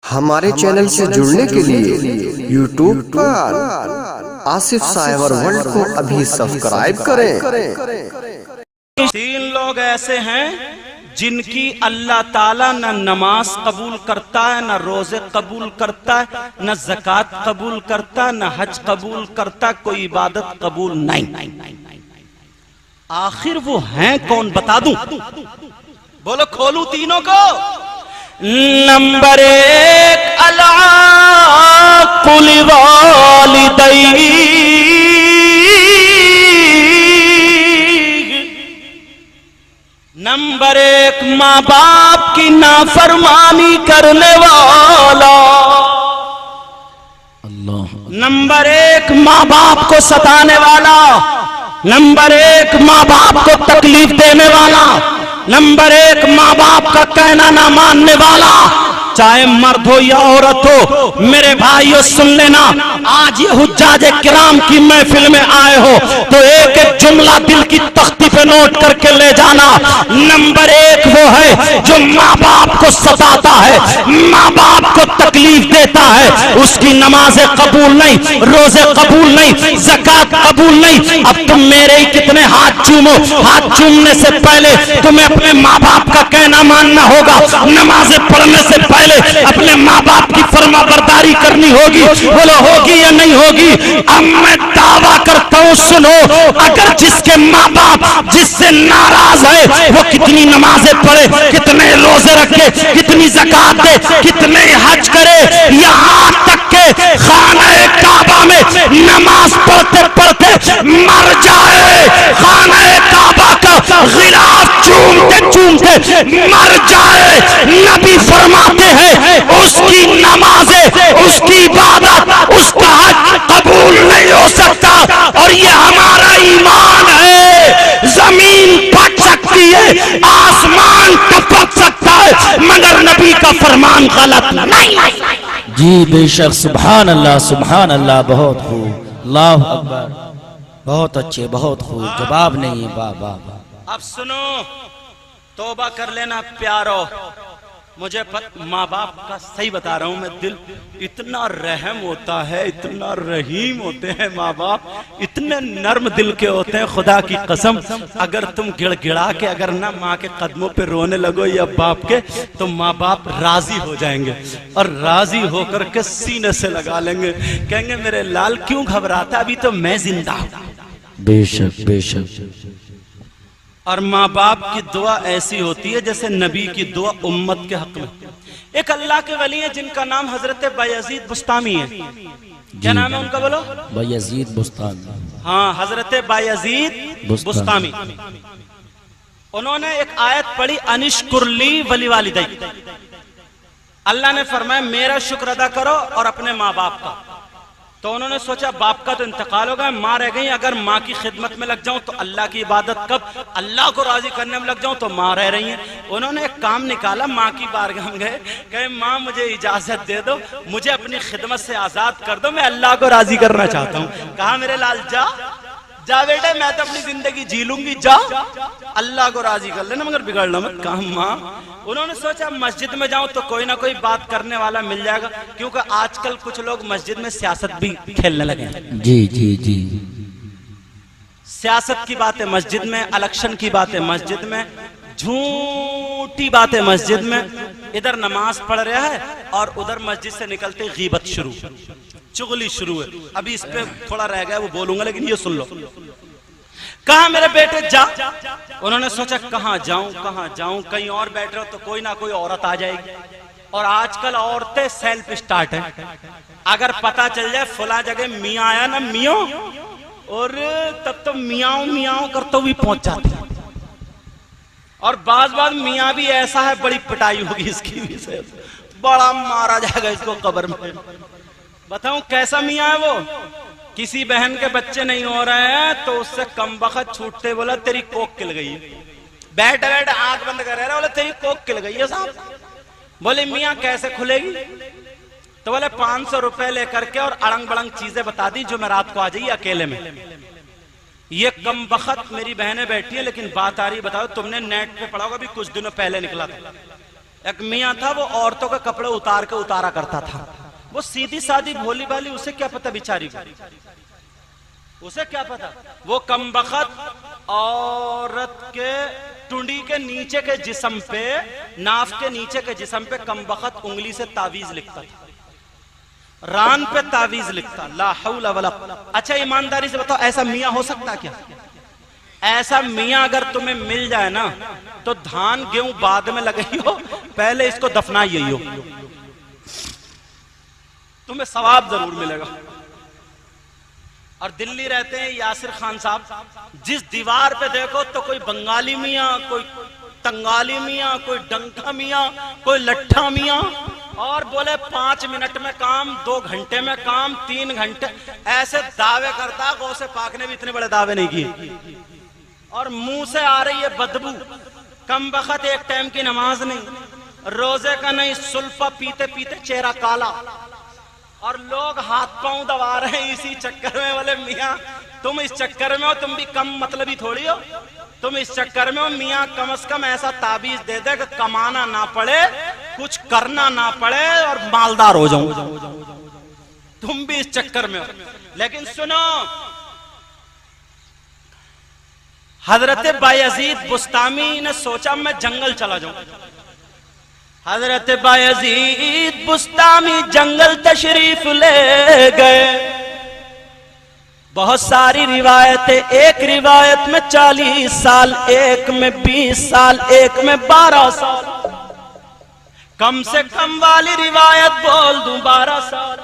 हमारे चैनल से जुड़ने के लिए यूट्यूब पर आसिफ साइबर वर्ल्ड को अभी सब्सक्राइब करें। तीन लोग ऐसे हैं जिनकी अल्लाह ताला न नमाज कबूल करता है, न रोजे कबूल करता है, न ज़कात कबूल करता है, न हज कबूल करता, कोई इबादत कबूल नहीं। आखिर वो हैं कौन, बता दूं? बोलो, खोलू तीनों को। नंबर एक, अल-आक़ुल वालिदैन। नंबर एक, माँ बाप की नाफरमानी करने वाला। अल्लाह। नंबर एक, माँ बाप को सताने वाला। नंबर एक, माँ बाप को तकलीफ देने वाला। नंबर एक, माँ बाप का कहना ना मानने वाला। चाहे मर्द हो या औरत हो, मेरे भाइयों सुन लेना, आज ये हुज्जाजे किराम की महफिल में आए हो तो एक एक जुमला दिल की तख्ती पे नोट करके ले जाना। नंबर एक वो है जो माँ बाप को सताता है, माँ बाप को तकलीफ देता है, उसकी नमाजें कबूल नहीं, रोजे कबूल नहीं, ज़कात कबूल नहीं। अब तुम मेरे ही कितने हाथ चूमो, हाथ चूमने से पहले तुम्हें अपने माँ बाप का कहना मानना होगा। नमाजें पढ़ने से पहले अपने माँ बाप की फर्मा बरदारी करनी होगी। बोलो, होगी या नहीं होगी? अब मैं दावा करता हूँ, सुनो, अगर जिसके माँ बाप जिससे नाराज है वो कितनी नमाजें पढ़े, कितने रोजे रखे, कितनी ज़कात दे, कितने हज करे, यहाँ तक के खाने काबा में नमाज पढ़ते पढ़ते मर जाए, खाने काबा का गिलाफ चूमते चूमते मर जाए, नबी फरमाते हैं उसकी नमाजें, उसकी इबादत, उसका हज कबूल नहीं हो सकता। और ये हमारा ईमान है। जमीन फट सकती है, आसमान टपक सकता है, मगर नबी का फरमान गलत नहीं। जी बेशक, सुभान अल्लाह, बहुत खूब, अल्लाह अकबर, बहुत अच्छे, बहुत खूब, जवाब नहीं है। वाह वाह वाह। अब सुनो, तौबा कर लेना प्यारो, मुझे माँ बाप का सही बता रहा हूं मैं, दिल इतना रहम होता है, इतना रहीम होते हैं माँ बाप, इतने नर्म दिल के होते हैं, खुदा की कसम। अगर तुम गिड़गिड़ा के अगर ना माँ के कदमों पे रोने लगो या बाप के, तो माँ बाप राजी हो जाएंगे और राजी होकर के सीने से लगा लेंगे, कहेंगे मेरे लाल क्यों घबराता, अभी तो मैं जिंदा हूं। बेशक बेशक। और माँ बाप की दुआ ऐसी होती है जैसे नबी की दुआ उम्मत के हक में। एक अल्लाह के वली है जिनका नाम हजरत बायजीद बुस्तामी है। क्या नाम है उनका, बोलो? बायजीद बुस्तामी। हाँ, हजरत बायजीद बुस्तामी। उन्होंने एक आयत पढ़ी, अनिश्कुरली वली वालिदैन। अल्लाह ने फरमाया मेरा शुक्र अदा करो और अपने माँ बाप का। तो उन्होंने सोचा बाप का तो इंतकाल हो गया, माँ रह गई, अगर माँ की खिदमत में लग जाऊं तो अल्लाह की इबादत कब, अल्लाह को राजी करने में लग जाऊं तो माँ रह रही हैं। उन्होंने एक काम निकाला, माँ की बारगाह में गए, कहे माँ मुझे इजाजत दे दो, मुझे अपनी खिदमत से आजाद कर दो, मैं अल्लाह को राजी करना चाहता हूँ। कहा मेरे लाल जा जा बेटे, मैं तो अपनी जिंदगी जी लूंगी, जा अल्लाह को राजी कर लेना मगर बिगड़ना मत। कहा माँ, उन्होंने सोचा मस्जिद में जाऊं तो कोई ना कोई बात करने वाला मिल जाएगा, क्योंकि आजकल कुछ लोग मस्जिद में सियासत भी खेलने लगे हैं। जी जी जी। सियासत की बातें मस्जिद में, इलेक्शन की बातें मस्जिद में, झूठी बातें मस्जिद में। इधर नमाज पढ़ रहा है और उधर मस्जिद से निकलते गीबत शुरू, चुगली शुरू है। अभी इस पे थोड़ा रह गया, वो बोलूंगा, लेकिन ये सुन लो। कहा मेरे बेटे जा। उन्होंने सोचा कहां जाऊं, कहीं और बैठ रहे हो तो कोई ना कोई औरत आ जाएगी, और आजकल औरतें सेल्फ स्टार्ट है। अगर पता चल जाए फला जगह मियाँ आया ना मियाँ, और तब तो मियाँ मियाँ करते हुए पहुंच जाते हैं। और बाज मियाँ भी ऐसा है, बड़ी पिटाई होगी इसकी भी से, बड़ा मारा जाएगा इसको कब्र में। बताऊं कैसा मियाँ है वो? किसी बहन के बच्चे नहीं हो रहे हैं तो उससे कम वक्त छूटते बोला तेरी कोक खिल गई है, बैठ बैठ आंख बंद कर रहा, बोले तेरी कोक खिल गई है साहब। बोले मियाँ कैसे खुलेगी? तो बोले 500 रुपए लेकर के और अड़ंग बड़ंग चीजें बता दी जो मैं रात को आ जाइए अकेले में। ये कम वक्त मेरी बहनें बैठी है, लेकिन बात आ रही, बताओ तुमने नेट पे पढ़ा होगा, अभी कुछ दिनों पहले निकला था, एक मियाँ था, वो औरतों के कपड़े उतार के उतारा करता था। वो सीधी सादी भोली भाली, उसे क्या पता बेचारी को, उसे क्या पता। वो कमबख्त औरत के टुंडी के नीचे के जिस्म पे, नाफ के नीचे के जिस्म पे कमबख्त उंगली से तावीज लिखता था, रान पे तावीज लिखता। ला हौला वला। अच्छा ईमानदारी से बताओ, ऐसा मियाँ हो सकता क्या? ऐसा मियाँ अगर तुम्हें मिल जाए ना, तो धान गेहूं बाद में लगाई हो, पहले इसको दफनाइए हो, तुम्हें सवाब जरूर मिलेगा। और दिल्ली रहते हैं यासिर खान साहब, जिस दीवार पे देखो तो कोई बंगाली मियाँ, कोई तंगाली मियाँ, कोई डंका मियाँ, कोई लट्ठा मियाँ, और बोले 5 मिनट में काम, 2 घंटे में काम, 3 घंटे, ऐसे दावे करता। गौसे पाक ने भी इतने बड़े दावे नहीं किए। और मुंह से आ रही है बदबू। कमबख्त एक टाइम की नमाज नहीं, रोजे का नहीं, सुल्फा पीते पीते चेहरा काला, और लोग हाथ पांव दबा रहे हैं इसी चक्कर में। बोले मियाँ तुम इस चक्कर में हो, तुम भी कम मतलबी थोड़ी हो, तुम इस चक्कर में हो। मियाँ कम से कम ऐसा ताबीज दे दे कि कमाना ना पड़े, कुछ करना ना पड़े, और मालदार हो जाऊं। तुम भी इस चक्कर में हो। लेकिन सुनो, हजरत बायजीद बुस्तामी ने सोचा मैं जंगल चला जाऊं। हजरत बायजीद बुस्तामी जंगल तशरीफ ले गए। बहुत सारी रिवायतें, एक रिवायत में 40 साल, एक में 20 साल, एक में 12 साल, कम से कम वाली रिवायत बोल दूं 12 साल।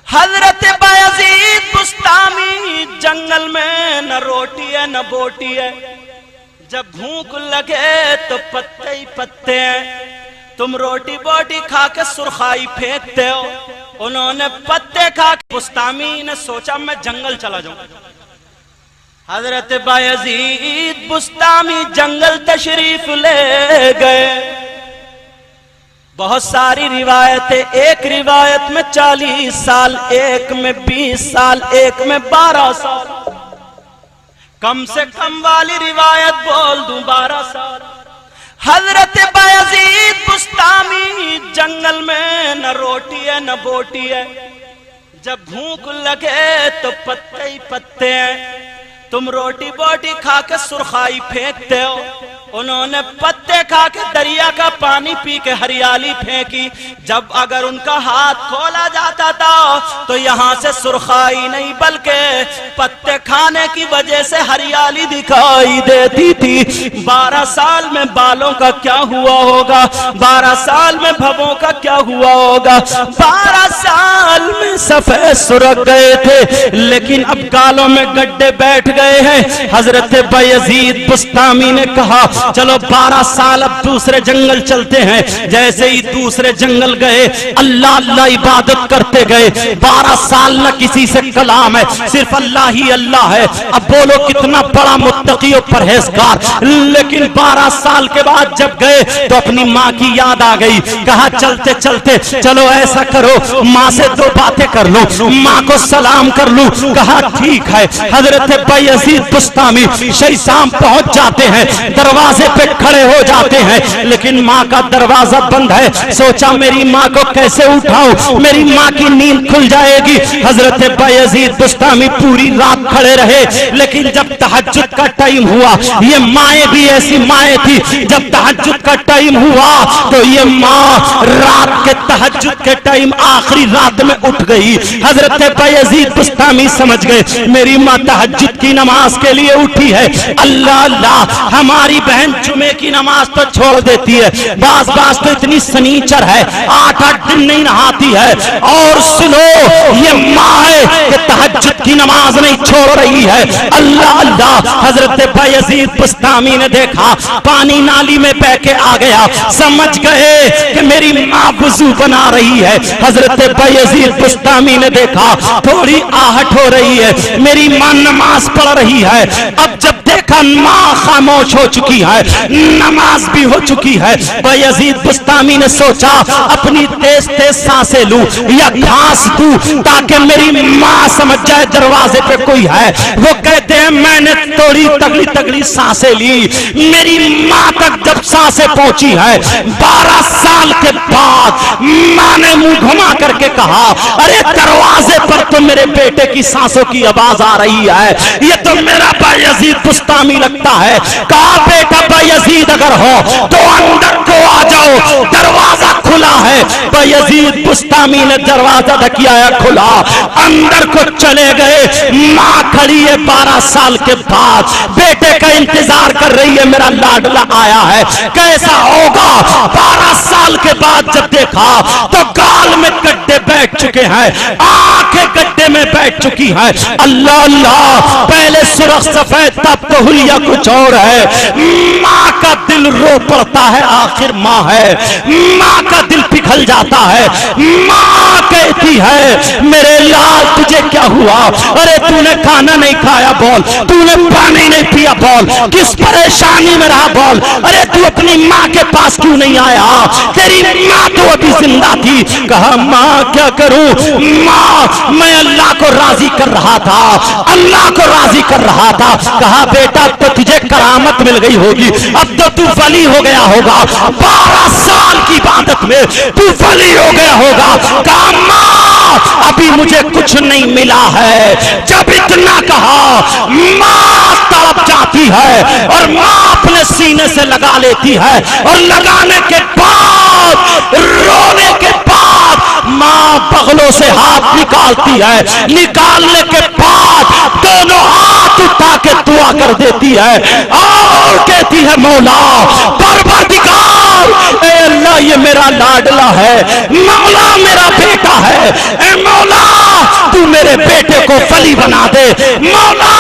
हजरत बायजीद बुस्तामी जंगल में न रोटी है न बोटी है, जब भूख लगे तो पत्ते ही पत्ते हैं। तुम रोटी बोटी खा के सुरखाई फेंकते हो, उन्होंने पत्ते खा के। बुस्तामी ने सोचा मैं जंगल चला जाऊं। हजरत बायजीद बुस्तामी जंगल तशरीफ ले गए। बहुत सारी रिवायतें, एक रिवायत में 40 साल, एक में 20 साल, एक में 12 साल, कम से कम वाली रिवायत बोल दूं 12 साल। हजरत बायजीद बुस्तामी जंगल में न रोटी है न बोटी है, जब भूख लगे तो पत्ते ही पत्ते हैं। तुम रोटी बोटी खा के सुरखाई फेंकते हो, उन्होंने पत्ते खा के दरिया का पानी पी के हरियाली फेंकी। जब अगर उनका हाथ खोला जाता था तो यहाँ से सुरखाई नहीं बल्कि पत्ते खाने की वजह से हरियाली दिखाई देती थी। 12 साल में बालों का क्या हुआ होगा, 12 साल में भवों का क्या हुआ होगा। 12 साल में सफेद सुरख गए थे, लेकिन अब गालों में गड्ढे बैठ गए हैं। हजरत बायजीद बुस्तामी ने कहा चलो 12 साल अब दूसरे जंगल चलते हैं। जैसे ही दूसरे जंगल गए, अल्लाह अल्लाह इबादत करते गए। 12 साल न किसी से कलाम है, सिर्फ अल्लाह ही अल्लाह है। अब बोलो कितना बड़ा मुत्तकी और परहेजगार। लेकिन 12 साल के बाद जब गए तो अपनी माँ की याद आ गई। कहा चलते चलते चलो ऐसा करो, माँ से 2 बातें कर लो, माँ को सलाम कर लूं। कहा ठीक है। हजरत बायजीद बुस्तामी शही शाम पहुंच जाते हैं, दरवाजे पे खड़े हो जाते हैं, लेकिन माँ का दरवाजा बंद है। सोचा मेरी माँ को कैसे उठाऊं, मेरी माँ की नींद खुल जाएगी। हजरत बायजीद बुस्तामी पूरी रात खड़े रहे, लेकिन जब तहज्जुद का टाइम हुआ, ये माएँ भी ऐसी माएँ थी, जब तहज्जुद का टाइम हुआ तो ये माँ रात के तहज्जुद के टाइम आखिरी रात में उठ गई। हजरत बायजीद बुस्तामी समझ गए मेरी माँ तहज्जुद की नमाज के लिए उठी है। अल्लाह अल्लाह, हमारी बहन जुमे की नमाज तो छोड़ देती है, बास बास तो इतनी सनीचर है, 8-8 दिन नहीं नहाती है, और सुनो ये माँ है कि तहज्जुद की नमाज नहीं छोड़ रही है। अल्लाह अल्लाह। हजरत बायजीद बुस्तामी ने देखा पानी नाली में बह के आ गया, समझ गए कि मेरी माँ वुजू बना रही है। हजरत बायजीद बुस्तामी ने देखा थोड़ी आहट हो रही है, मेरी माँ नमाज पढ़ रही है। अब जब देख देखा माँ खामोश हो चुकी है, नमाज भी हो चुकी है। बायजीद बुस्तामी ने सोचा अपनी तेज तेज सांसें लूं या घास दूं ताकि मेरी माँ समझ जाए दरवाजे पे कोई है। वो कहते हैं मैंने थोड़ी तगड़ी तगड़ी सांसें ली, मेरी माँ तक जब सांसें पहुंची है 12 साल के बाद माँ ने मुंह घुमा करके कहा, अरे दरवाजे पर तो मेरे बेटे की सांसों की आवाज आ रही है, ये तो मेरा बायजीद बुस्तामी लगता है। कहा बेटा बायजीद अगर हो तो अंदर को आ जाओ, दरवाजा खुला है। बायजीद बुस्तामी ने दरवाजा ढकिया खुला, अंदर को चले गए। माँ खड़ी है 12 साल के बाद, बेटे का इंतजार कर रही है, मेरा लाडला आया है कैसा होगा। 12 साल के बाद जब देखा तो गाल में गड्ढे बैठ चुके हैं, आंखें गड्ढे में बैठ चुकी हैं। अल्लाह अल्लाह, पहले सुरख सफेद तब तो हुलिया कुछ और है। माँ का दिल रो पड़ता है, आखिर माँ है, माँ का दिल पिघल जाता है। माँ कहती है मेरे लाल तुझे क्या हुआ, अरे तूने खाना नहीं खाया बोल, तूने पानी नहीं पिया बोल, किस परेशानी में रहा बोल, अरे तू अपनी माँ के पास क्यों नहीं आया, तेरी माँ तो अभी जिंदा थी। कहा माँ क्या करूं, माँ मैं अल्लाह को राजी कर रहा था, अल्लाह को राजी कर रहा था। कहा बेटा तो तुझे करामत मिल गई होगी, अब तो तू वली हो गया होगा, 12 साल की इबादत में तू वली हो गया होगा। कहा माँ अभी मुझे कुछ नहीं मिला है। जब इतना कहा माँ तड़प जाती है और माँ अपने सीने से लगा लेती है, और लगाने के बाद रोने के बाद माँ बगलों से हाथ निकालती है, निकालने के बाद दोनों हाथ उठा के दुआ कर देती है और कहती है मौला परवरदिगार, ए अल्लाह ये मेरा लाडला है, मौला मेरा बेटा है, ए मौला तू मेरे बेटे को वली बना दे, मौला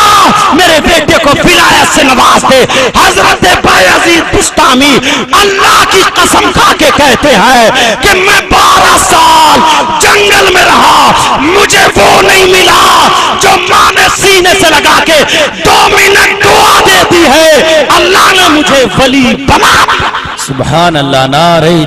मेरे बेटे को विलायत से नवाज दे। हजरत बायजीद बुस्तामी अल्लाह की कसम खा के कहते हैं कि मैं 12 साल जंगल में रहा, मुझे वो नहीं मिला जो माँ ने सीने से लगा के 2 मिनट दुआ देती है, अल्लाह ने मुझे वली बना। सुभान अल्लाह, नारे